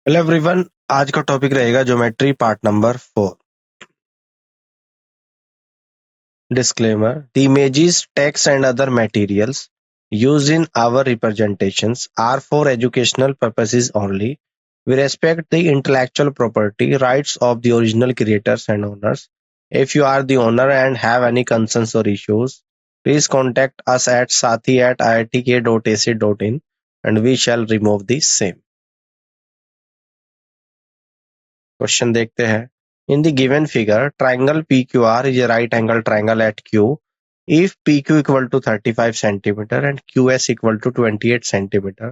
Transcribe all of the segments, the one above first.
Hello everyone, आज का topic रहेगा geometry part number 4। Disclaimer: The images, text and other materials used in our representations are for educational purposes only. We respect the intellectual property rights of the original creators and owners. If you are the owner and have any concerns or issues, please contact us at sathi@iitk.ac.in and we shall remove the same. Question देखते हैं। In the given figure, triangle PQR is a right angle triangle at Q. If PQ equal to 35 centimeter and QS equal to 28 centimeter,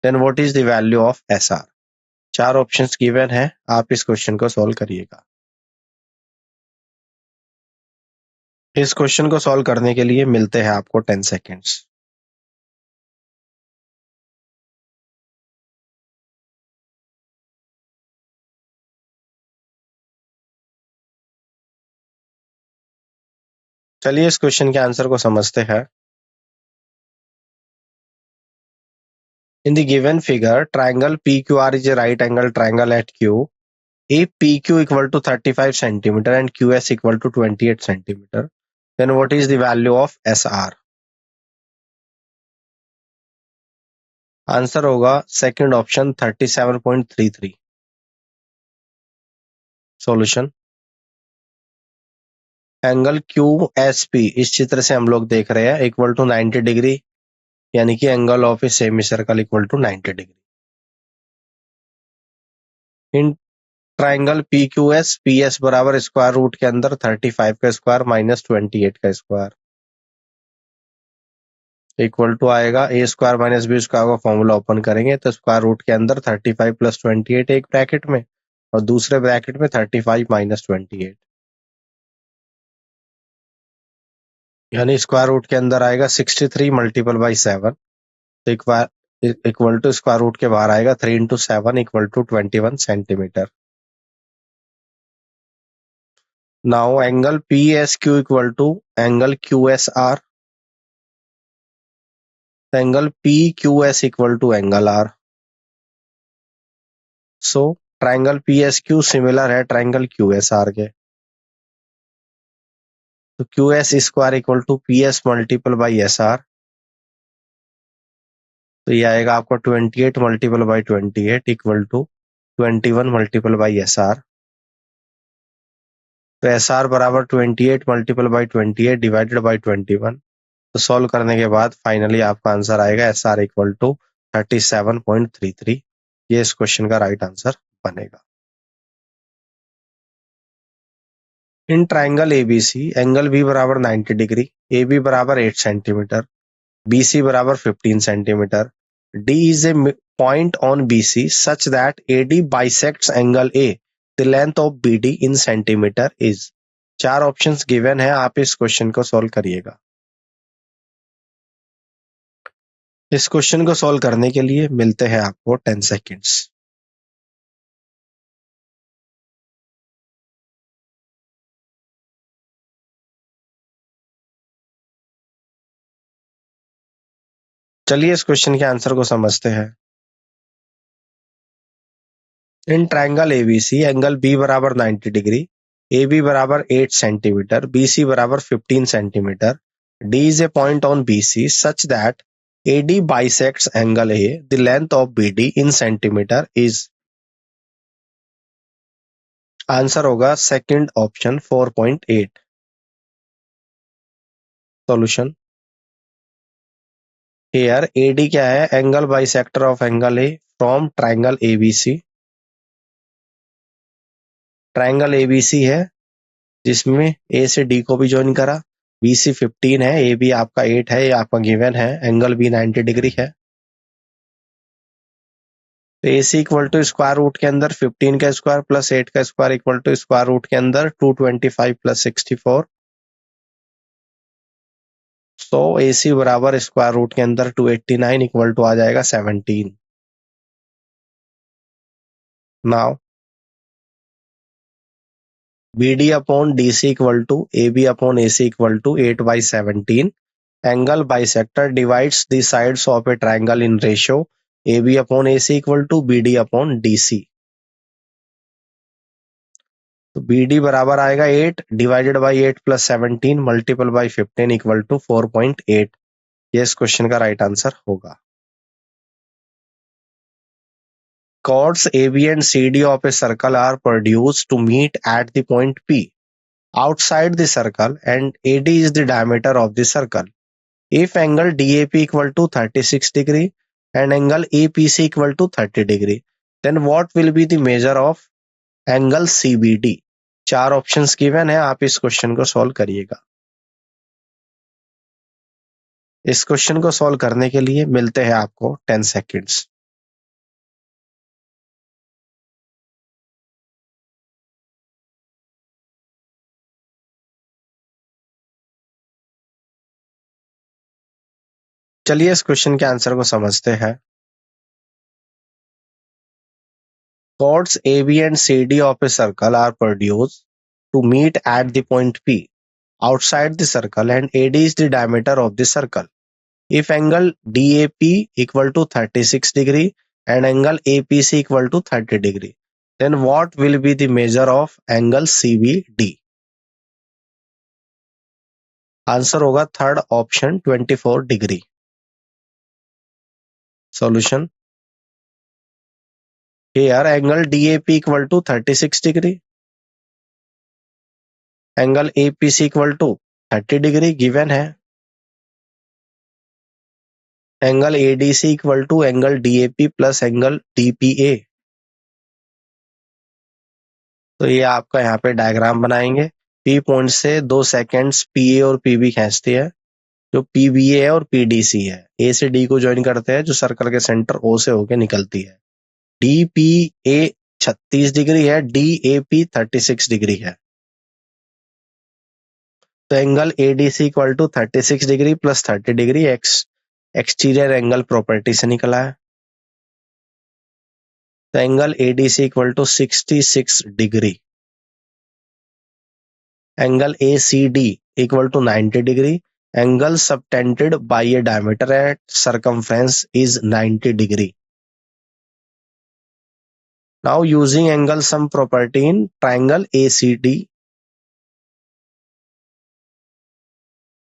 then what is the value of SR? चार options given है, आप इस question को solve करिएगा। इस question को solve करने के लिए मिलते हैं आपको 10 सेकेंड्स। चलिए इस क्वेश्चन के आंसर को समझते हैं। In the given figure, triangle PQR is a right angle triangle at Q. If PQ equal to 35 centimeter and QS equal to 28 centimeter, then what is the value of SR? Answer होगा second option 37.33। Solution: angle QSP इस चित्र से हम लोग देख रहे हैं equal to 90 degree, यानी कि angle of a semicircle equal to 90 degree. In triangle PQS PS बराबर स्क्वायर रूट के अंदर 35 का स्क्वायर माइनस 28 का स्क्वायर इक्वल टू आएगा ए स्क्वायर माइनस बी स्क्वायर का फॉर्मूला ओपन करेंगे तो स्क्वायर रूट के अंदर 35 प्लस 28 एक ब्रैकेट में और दूसरे ब्रैकेट में 35 माइनस 28, यानी स्क्वायर रूट के अंदर आएगा 63 मल्टीपल बाई 7 तो इक्वल टू स्क्वायर रूट के बाहर आएगा 3 into 7 equal to 21 centimetre. Now angle PSQ equal to angle QSR, angle PQS equal to angle R। So triangle PSQ similar है ट्राइंगल QSR के, तो QS square equal to PS multiple by SR, तो ये आएगा आपका 28 multiple by 28 equal to 21 multiple by SR। तो SR बराबर 28 multiple by 28 divided by 21, तो सॉल्व करने के बाद फाइनली आपका आंसर आएगा SR इक्वल टू 37.33। ये इस क्वेश्चन का राइट आंसर बनेगा। In triangle ABC angle B बराबर 90 डिग्री, AB बराबर 8 सेंटीमीटर, BC बराबर 15 centimetre, D is a point on BC such that AD bisects angle A. The length of BD in centimeter is। चार options given है, आप इस question को solve करिएगा। इस क्वेश्चन को सॉल्व करने के लिए मिलते हैं आपको 10 सेकेंड्स। चलिए इस क्वेश्चन के आंसर को समझते हैं। In triangle ABC angle B बराबर 90 डिग्री, AB बराबर 8 सेंटीमीटर, BC बराबर 15 centimetre, D is a point on BC such that AD bisects angle A. The length of BD in centimeter is। Answer होगा second option 4.8। Solution: here AD क्या है? Angle bisector of angle A from triangle ABC। Triangle ABC है जिसमें A से D को भी join करा, BC 15 है, AB आपका 8 है, ये आपका गिवन है, एंगल B 90 डिग्री है। तो AC equal to square root के अंदर 15 का स्क्वायर प्लस 8 का square equal to square root के अंदर 225 प्लस 64। सो AC बराबर स्क्वायर रूट के अंदर 289 इक्वल टू आ जाएगा 17। Now BD upon DC equal to AB upon AC equal to 8/17। Angle bisector divides the sides of a triangle in ratio AB upon AC equal to BD upon DC। तो B D बराबर आएगा 8 divided by 8 plus 17 multiple by 15 equal to 4.8। ये इस question का right answer होगा। Chords AB and CD of a circle are produced to meet at the point P outside the circle and AD is the diameter of the circle. If angle DAP equal to 36 degree and angle APC equal to 30 degree, then what will be the measure of angle CBD? चार options given है, आप इस question को solve करिएगा। इस question को solve करने के लिए मिलते हैं आपको 10 सेकेंड्स। चलिए इस क्वेश्चन के आंसर को समझते हैं। Chords AB and CD of a circle are produced to meet at the point P outside the circle and AD is the diameter of the circle. If angle DAP equal to 36 degree and angle APC equal to 30 degree, then what will be the measure of angle CBD? Answer होगा third option 24 degree. Solution. Here angle DAP equal to 36 degree. Angle APC equal to 30 degree given है। Angle ADC equal to angle DAP plus angle DPA। तो ये आपका यहाँ पे diagram बनाएंगे। P point से 2 seconds PA और PB खींचती है, जो PBA है और PDC है। A से D को ज्वाइन करते हैं, जो सर्कल के सेंटर O से होके निकलती है। DPA 36 डिग्री है, DAP 36 डिग्री है। तो angle ADC equal to 36 degree plus 30 degree exterior angle property से निकला है। तो angle ADC equal to 66 degree. Angle ACD equal to 90 degree. Angle subtended by a diameter at circumference is 90 degree. Now using angle sum property in triangle ACD,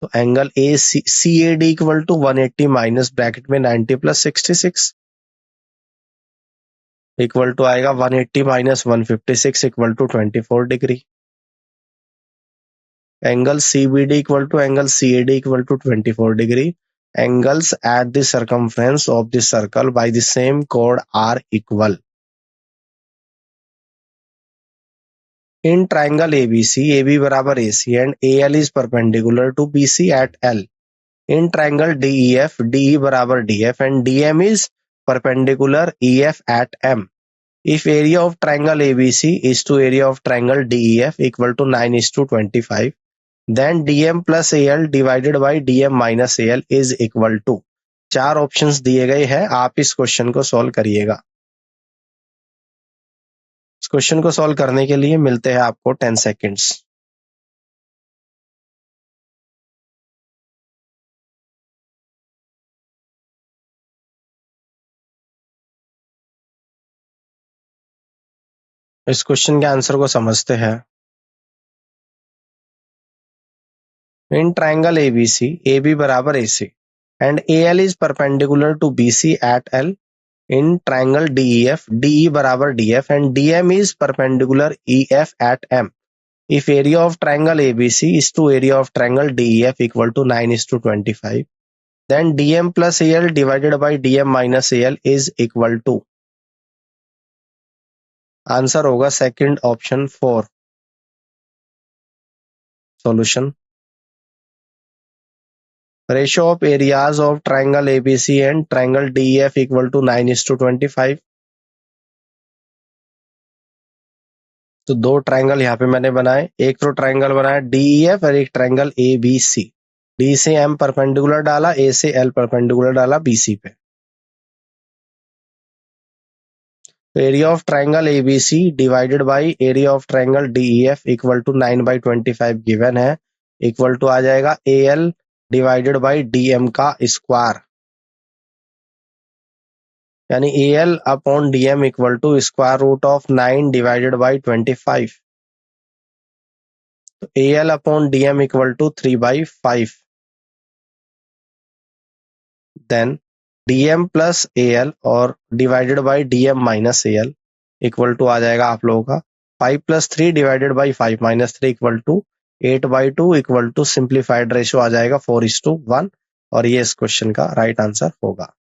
तो angle CAD equal to 180 minus bracket में 90 plus 66 equal to आएगा 180 minus 156 equal to 24 degree. Angle CBD equal to angle CAD equal to 24 degree. Angles at the circumference of the circle by the same chord are equal. In triangle ABC, AB बराबर AC and AL is perpendicular to BC at L. In triangle DEF, DE बराबर DF and DM is perpendicular EF at M. If area of triangle ABC is to area of triangle DEF equal to 9:25, then DM plus AL divided by DM minus AL is equal to। चार options दिए गए हैं, आप इस question को solve करिएगा। इस question को सॉल्व करने के लिए मिलते हैं आपको 10 सेकेंड्स। इस क्वेश्चन के आंसर को समझते हैं। इन ट्राइंगल ABC, AB बराबर AC and AL is perpendicular to BC at L. In triangle DEF, DE बराबर DF and DM is perpendicular EF at M. If area of triangle ABC is to area of triangle DEF equal to 9:25, then DM plus AL divided by DM minus AL is equal to। Answer होगा second option 4। Solution. Ratio of areas of triangle ABC and triangle DEF equal to 9:25। तो दो triangle यहाँ पे मैंने बनाए, एक तो triangle बनाया DEF और एक ट्रायंगल ABC। D से M परपेंडिकुलर डाला, A से L परपेंडिकुलर डाला BC पे। Area of triangle ABC divided by area of triangle DEF equal to 9/25 given है, इक्वल टू आ जाएगा AL डिवाइडेड बाय DM का स्क्वायर, यानी AL upon DM equal to square root of 9 divided by 25। तो AL upon DM equal to 3/5, then DM plus AL और divided by DM minus AL equal to आ जाएगा आप लोगों का 5+3 divided by 5-3 equal to 8/2 equal to simplified ratio आ जाएगा 4:1 और ये इस क्वेश्चन का राइट आंसर होगा।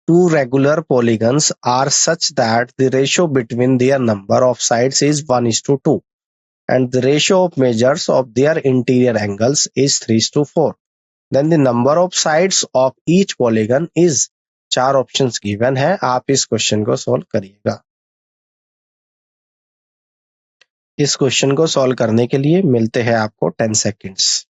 Two regular polygons are such that the ratio between their number of sides is 1:2 and the ratio of measures of their interior angles is 3:4. Then the number of sides of each polygon is, चार options given है, आप इस question को solve करिएगा। इस question को solve करने के लिए मिलते हैं आपको 10 सेकेंड्स।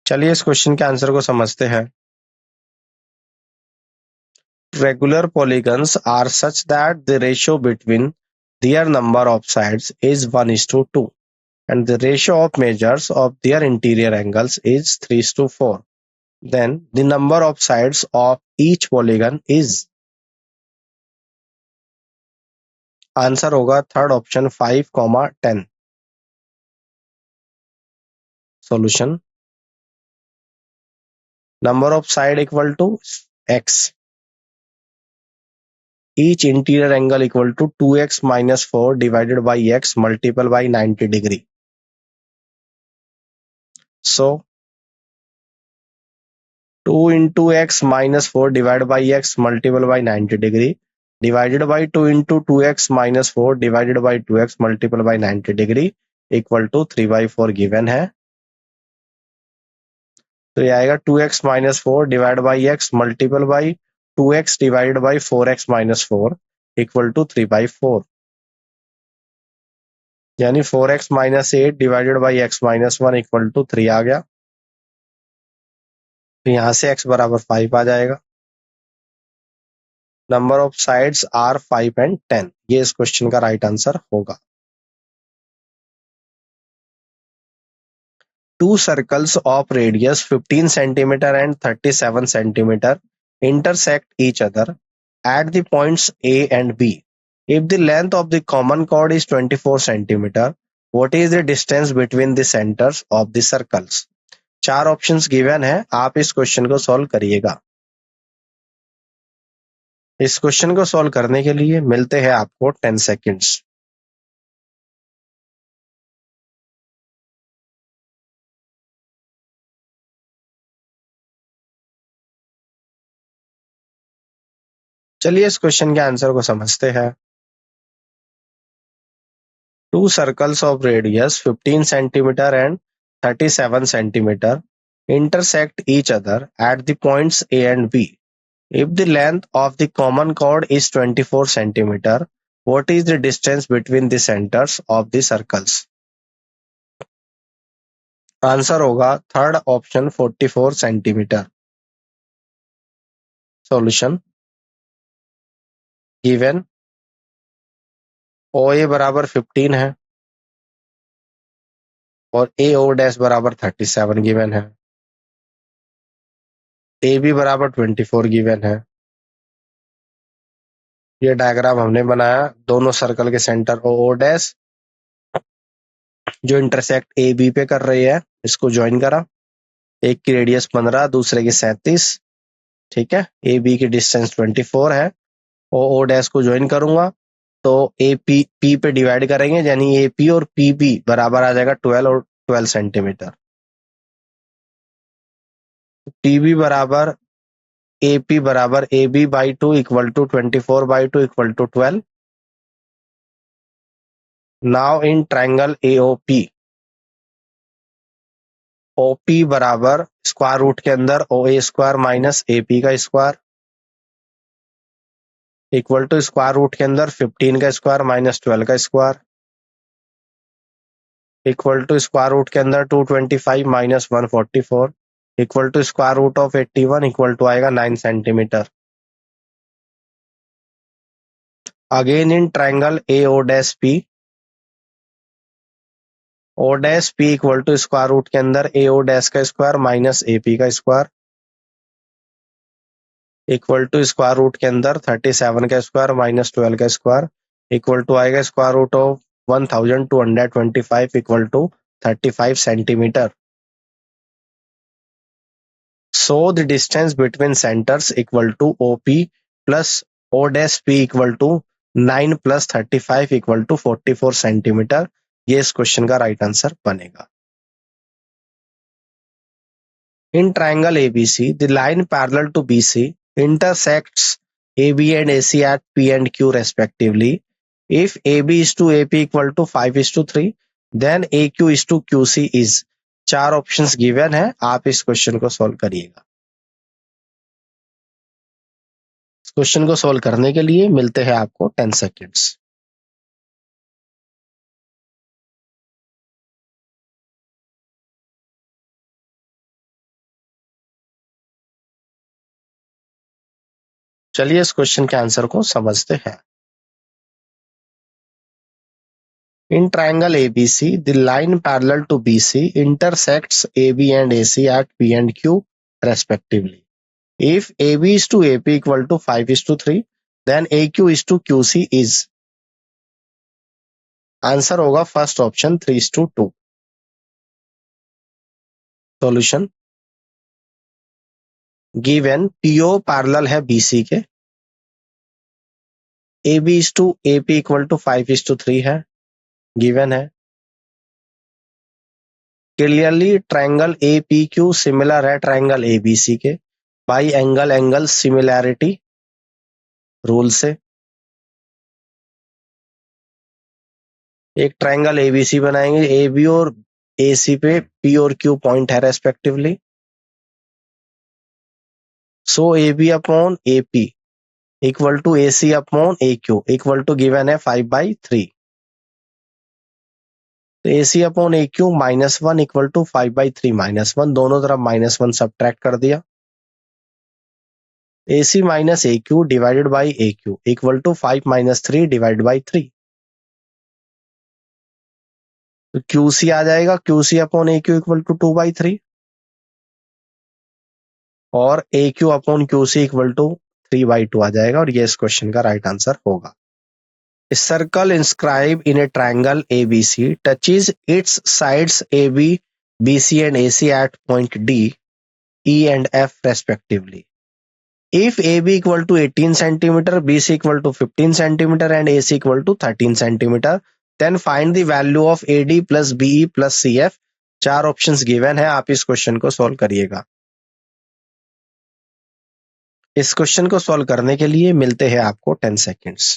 चलिए इस क्वेश्चन के आंसर को समझते हैं। Regular polygons are such that the ratio between their number of sides is 1:2 and the ratio of measures of their interior angles is 3:4. Then the number of sides of each polygon is, answer होगा third option 5, 10। Solution, number of side equal to x, each interior angle equal to 2x minus 4 divided by x multiplied by 90 degree. So 2 into x minus 4 divided by x multiplied by 90 degree divided by 2 into 2x minus 4 divided by 2x multiplied by 90 degree equal to 3/4 given है। तो ये आएगा 2x minus 4 divided by x multiplied by 2x divided by 4x minus 4 equal to 3/4, यानी 4x minus 8 divided by x minus 1 equal to 3 आ गया। तो यहाँ से x बराबर 5 आ जाएगा। Number of sides are 5 and 10, ये इस क्वेश्चन का राइट आंसर होगा। Two circles of radius 15 centimeter and 37 centimeter intersect each other at the points A and B. If the length of the common chord is 24 centimeter, what is the distance between the centers of the circles? चार options given है, आप इस question को solve करिएगा। इस question को solve करने के लिए मिलते हैं आपको 10 सेकेंड्स। चलिए इस क्वेश्चन के आंसर को समझते हैं। Two circles of radius 15 centimeter and 37 centimeter intersect each other at the points A and B. If the length of the common chord is 24 centimeter, what is the distance between the centers of the circles? Answer होगा third option 44 centimetre. Solution, given OA बराबर 15 है और AO dash बराबर 37 given है, AB बराबर 24 given है। ये diagram हमने बनाया, दोनों सर्कल के सेंटर OO डैश जो इंटरसेक्ट AB पे कर रही है, इसको ज्वाइन करा। एक की रेडियस 15, दूसरे की 37, ठीक है। AB की डिस्टेंस 24 है, OO डैश को ज्वाइन करूंगा तो AP P पे डिवाइड करेंगे, यानी AP और PB बराबर आ जाएगा 12 और 12 सेंटीमीटर। PB बराबर AP बराबर AB by 2 equal to 24/2 equal to 12। Now in triangle AOP, OP बराबर स्क्वायर रूट के अंदर OA स्क्वायर माइनस AP का square equal to square root के अंदर 15 का स्क्वायर माइनस 12 का square equal to square root के अंदर 225 minus 144 equal to square root of 81 equal to आएगा 9 centimetre. Again in triangle AO dash P, O dash P equal to square root के अंदर A O dash का square minus A P का square equal to square root के अंदर 37 का square minus 12 का square equal to आएगा square root of 1225 equal to 35 centimetre. So the distance between centers equal to OP plus O dash P equal to 9 plus 35 equal to 44 centimetre. ये इस question का right answer बनेगा. In triangle ABC, the line parallel to BC intersects AB and AC at P and Q respectively. If AB is to AP equal to 5:3, then AQ is to QC is. 4 options given है, आप इस question को solve करिएगा. इस question को solve करने के लिए मिलते हैं आपको 10 सेकेंड्स. चलिए इस क्वेश्चन के आंसर को समझते हैं. In triangle ABC, the line parallel to BC intersects AB and AC at P and Q respectively. If AB is to AP equal to 5:3, then AQ is to QC is. Answer होगा first option 3:2. Solution. Given PO parallel है BC के, AB is to AP equal to 5:3 है, given है. Clearly triangle APQ similar है triangle ABC के by angle similarity rule से. एक triangle ABC बनाएंगे, AB और AC पे P और Q पॉइंट है respectively. So AB upon AP equal to AC upon AQ equal to given है 5/3. तो AC upon AQ -1 equal to 5/3 -1, दोनों तरफ -1 सब्ट्रैक्ट कर दिया. AC minus AQ divided by AQ equal to 5 - 3 divide by 3. तो QC आ जाएगा, QC upon AQ equal to 2/3 और AQ upon QC equal to 3/2 आ जाएगा और ये इस क्वेश्चन का राइट आंसर होगा. A circle inscribed in a triangle ABC touches its sides AB, BC and AC at point D, E and F respectively. If AB equal to 18 centimeter, BC equal to 15 centimeter and AC equal to 13 centimeter, then find the value of AD plus BE plus CF. 4 options given है, आप इस question को solve करिएगा. इस question को solve करने के लिए मिलते हैं आपको 10 सेकेंड्स.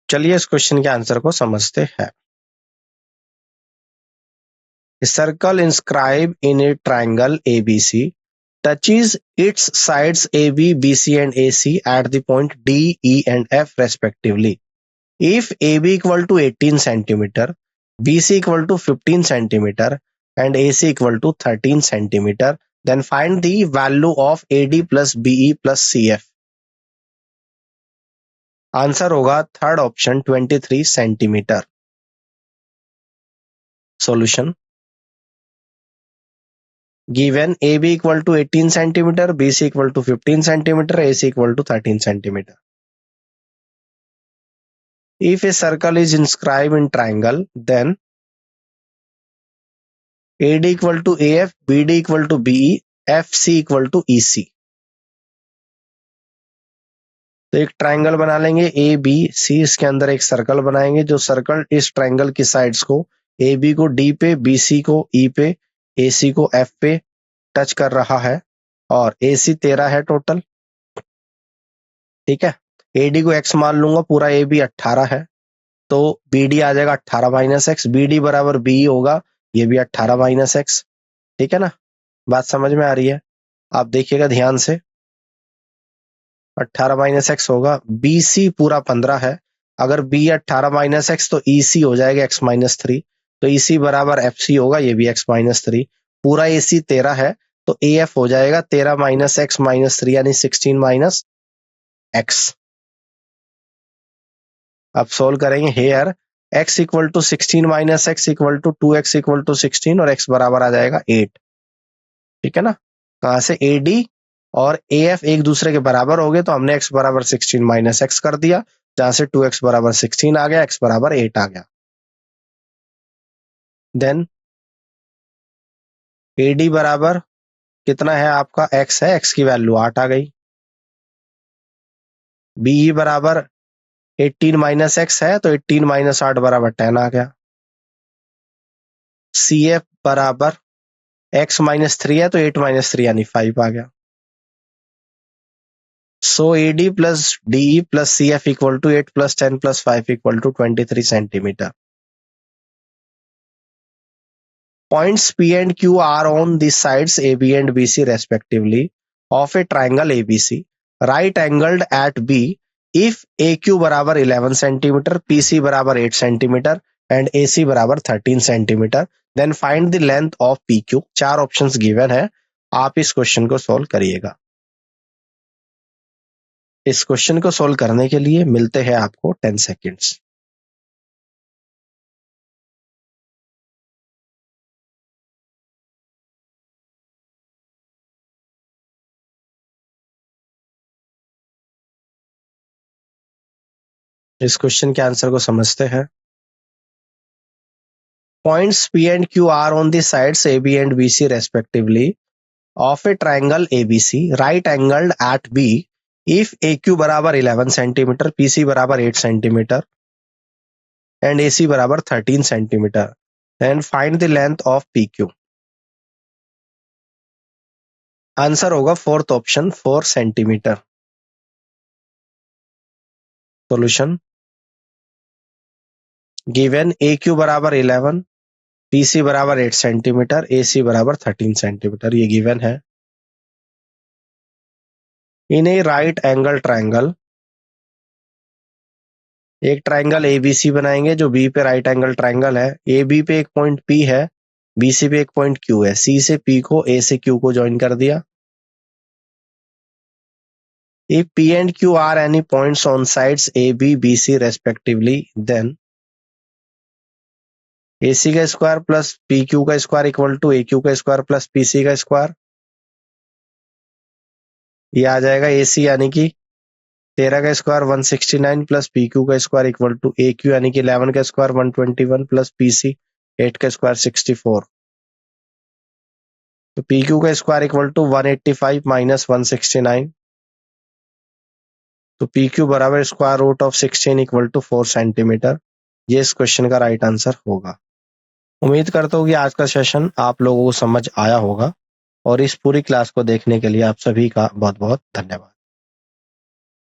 चलिए इस क्वेश्चन के आंसर को समझते हैं. A circle inscribed in a triangle ABC touches its sides AB, BC and AC at the point D, E and F respectively. If AB equal to 18 centimeter, BC equal to 15 centimeter and AC equal to 13 centimeter, then find the value of AD plus BE plus CF. Answer होगा third option 23 centimetre. Solution. Given AB equal to 18 centimeter, BC equal to 15 centimeter, AC equal to 13 centimeter. If a circle is inscribed in triangle, then AD equal to AF, BD equal to BE, FC equal to EC. तो एक triangle बना लेंगे ABC, इसके अंदर एक circle बनाएंगे. जो circle इस ट्रायंगल की साइड्स को AB को D पे, BC को E पे, AC को F पे टच कर रहा है और AC 13 है टोटल. ठीक है. AD को X मान लूंगा, पूरा AB 18 है, तो BD आ जाएगा 18 - X. BD बराबर BE होगा, ये भी 18 - X. ठीक है ना, बात समझ में आ रही है? आप देखिएगा ध्यान से. 18 - X होगा. BC पूरा 15 है, अगर B 18 - X तो EC हो जाएगा X - 3, तो EC बराबर FC होगा, ये भी X - 3. पूरा AC 13 है, तो AF हो जाएगा 13 माइनस एक्स माइनस 3 यानी 16 माइनस एक्स। अब सोल्व करेंगे here x equal to 16 minus x equal to 2x equal to 16 और x बराबर आ जाएगा 8। ठीक है ना, कहां से AD और AF एक दूसरे के बराबर हो गए तो हमने x बराबर 16 माइनस एक्स कर दिया, जहां से 2x बराबर 16 आ गया, x बराबर 8 आ गया। देन AD बराबर कितना है आपका, x है, x की वैल्यू 8 आ गई। BE बराबर 18 माइनस एक्स है तो 18 माइनस 8 बराबर 10 आ गया। CF बराबर x माइनस 3 है तो 8 माइनस 3 यानी 5 आ गया। So AD plus DE plus CF equal to 8 plus 10 plus 5 equal to 23 centimeter. Points P and Q are on the sides AB and BC respectively of a triangle ABC, right angled at B if AQ बराबर 11 centimeter, PC बराबर 8 centimeter and AC बराबर 13 centimeter. Then find the length of PQ. 4 options given है, आप इस question को solve करिएगा। इस question को सोल्व करने के लिए मिलते हैं आपको 10 सेकेंड्स। इस क्वेश्चन के आंसर को समझते हैं। Points P and Q are on the sides AB and BC respectively of a triangle ABC, right angled at B if AQ बराबर 11 सेंटीमीटर, PC बराबर 8 सेंटीमीटर and AC बराबर 13 centimetre. Then find the length of PQ. Answer होगा fourth option 4 centimetre. Solution given AQ बराबर 11, PC बराबर 8 centimetre, AC बराबर 13 centimetre, ये given है। इन ए right angle triangle, एक ट्रायंगल ABC बनाएंगे जो B पे राइट एंगल ट्रायंगल है। AB पे एक पॉइंट P है, BC पे एक पॉइंट Q है। C से P को, A से Q को ज्वाइन कर दिया। If P and Q are any points on sides AB, BC respectively, then AC का स्क्वायर प्लस PQ का स्क्वायर इक्वल टू AQ का स्क्वायर प्लस PC का स्क्वायर। ये आ जाएगा AC यानी कि 13 का स्क्वायर 169 प्लस PQ का स्क्वायर इक्वल टू AQ यानी कि 11 का स्क्वायर 121 प्लस PC 8 का स्क्वायर 64। तो PQ का स्क्वायर इक्वल टू 185 माइनस 169। तो PQ बराबर square root of 16 equal to 4 centimetre. ये इस क्वेश्चन का राइट आंसर होगा। उम्मीद करता हूँ कि आज का सेशन आप लोगों को समझ आया होगा और इस पूरी क्लास को देखने के लिए आप सभी का बहुत बहुत धन्यवाद।